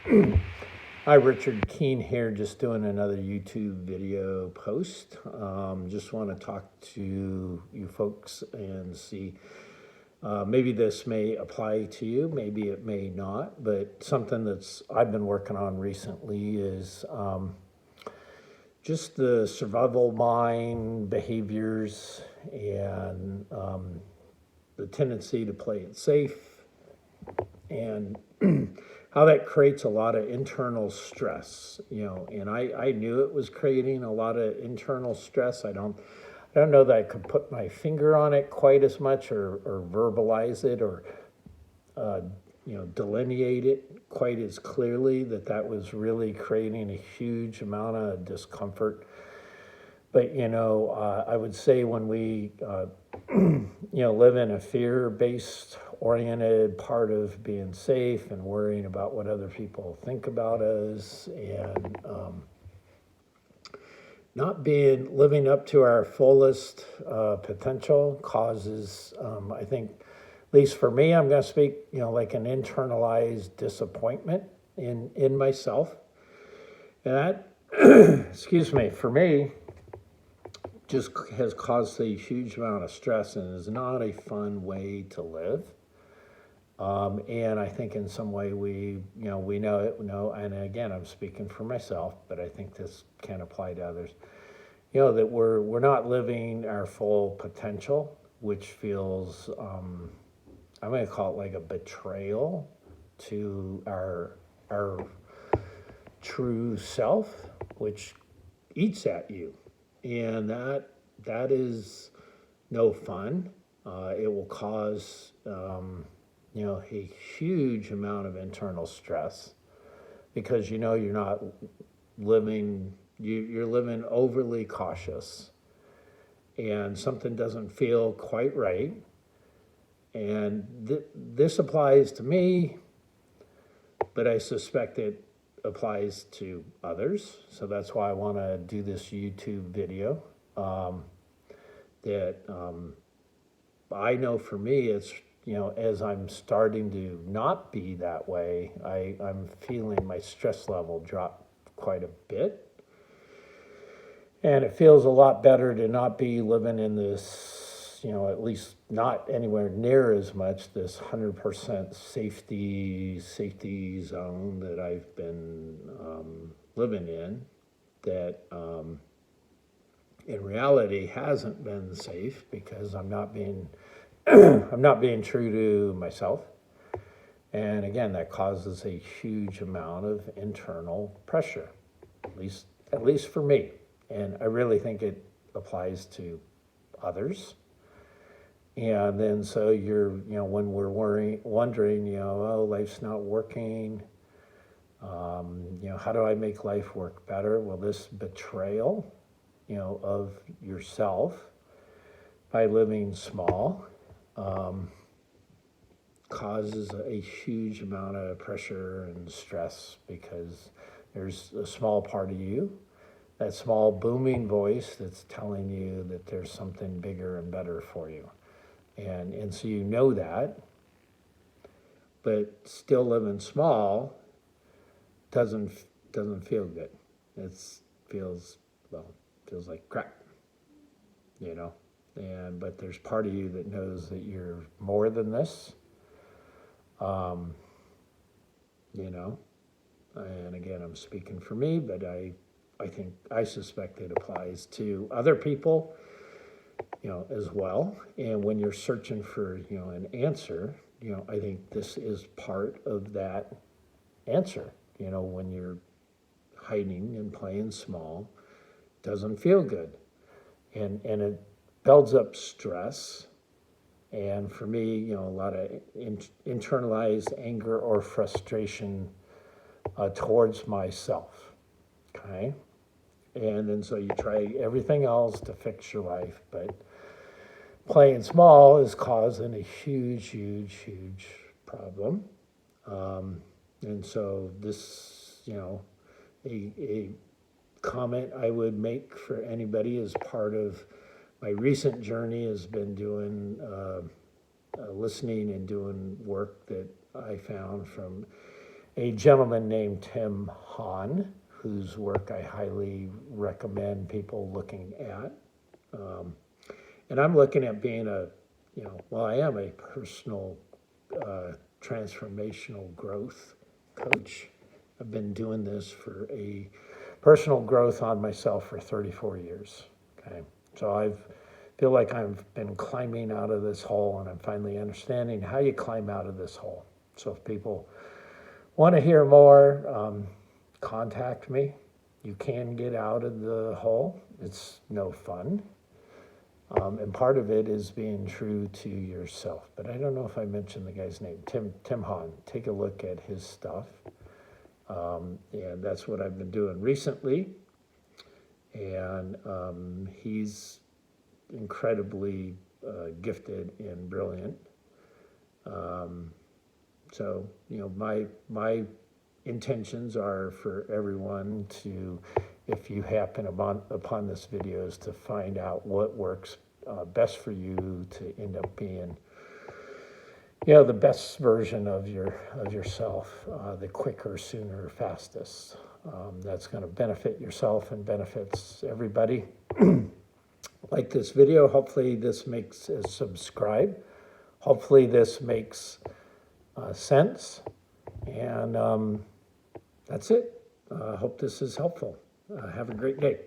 Hi, Richard Keene here, just doing another YouTube video post. Just want to talk to you folks and see maybe this may apply to you, maybe it may not, but something that's I've been working on recently is just the survival mind behaviors and the tendency to play it safe and how that creates a lot of internal stress, and I knew it was creating a lot of internal stress. I don't know that I could put my finger on it quite as much or verbalize it or delineate it quite as clearly that was really creating a huge amount of discomfort. But I would say when we live in a fear-based oriented part of being safe and worrying about what other people think about us and not being living up to our fullest potential causes, I think, at least for me, I'm going to speak, like an internalized disappointment in myself. And that, excuse me, for me, just has caused a huge amount of stress and is not a fun way to live. And I think in some way we know it, and again, I'm speaking for myself, but I think this can apply to others. That we're not living our full potential, which feels, I'm going to call it like a betrayal to our true self, which eats at you, and that is no fun. It will cause a huge amount of internal stress because you're not living. You're living overly cautious, and something doesn't feel quite right. And this applies to me, but I suspect it applies to others. So that's why I want to do this YouTube video. That I know for me, it's, as I'm starting to not be that way, I'm feeling my stress level drop quite a bit. And it feels a lot better to not be living in this, at least not anywhere near as much this 100% safety zone that I've been living in, that in reality hasn't been safe because I'm not being I'm not being true to myself. And again, that causes a huge amount of internal pressure, at least for me. And I really think it applies to others. And then so when we're wondering, oh, life's not working, how do I make life work better? Well, this betrayal, of yourself by living small causes a huge amount of pressure and stress because there's a small part of you, that small booming voice that's telling you that there's something bigger and better for you. And so that, but still living small doesn't feel good. It feels feels like crap, but there's part of you that knows that you're more than this, um, and again, I'm speaking for me, but I suspect it applies to other people, as well. And when you're searching for, an answer, I think this is part of that answer. When you're hiding and playing small, doesn't feel good, and it builds up stress. And for me, a lot of internalized anger or frustration towards myself. Okay. And then so you try everything else to fix your life, but playing small is causing a huge problem. And so this, a comment I would make for anybody as part of my recent journey has been doing listening and doing work that I found from a gentleman named Tim Hahn, whose work I highly recommend people looking at. And I'm looking at being I am a personal transformational growth coach. I've been doing this for a personal growth on myself for 34 years. Okay, so I feel like I've been climbing out of this hole, and I'm finally understanding how you climb out of this hole. So if people want to hear more, contact me. You can get out of the hole. It's no fun. And part of it is being true to yourself. But I don't know if I mentioned the guy's name, Tim Hahn. Take a look at his stuff. And that's what I've been doing recently. And he's incredibly gifted and brilliant. So, my intentions are for everyone to, if you happen upon this video, is to find out what works best for you to end up being, the best version of yourself, the quicker, sooner, fastest. That's going to benefit yourself and benefits everybody. Like this video, hopefully this makes subscribe. Hopefully this makes sense. And that's it. I hope this is helpful. Have a great day.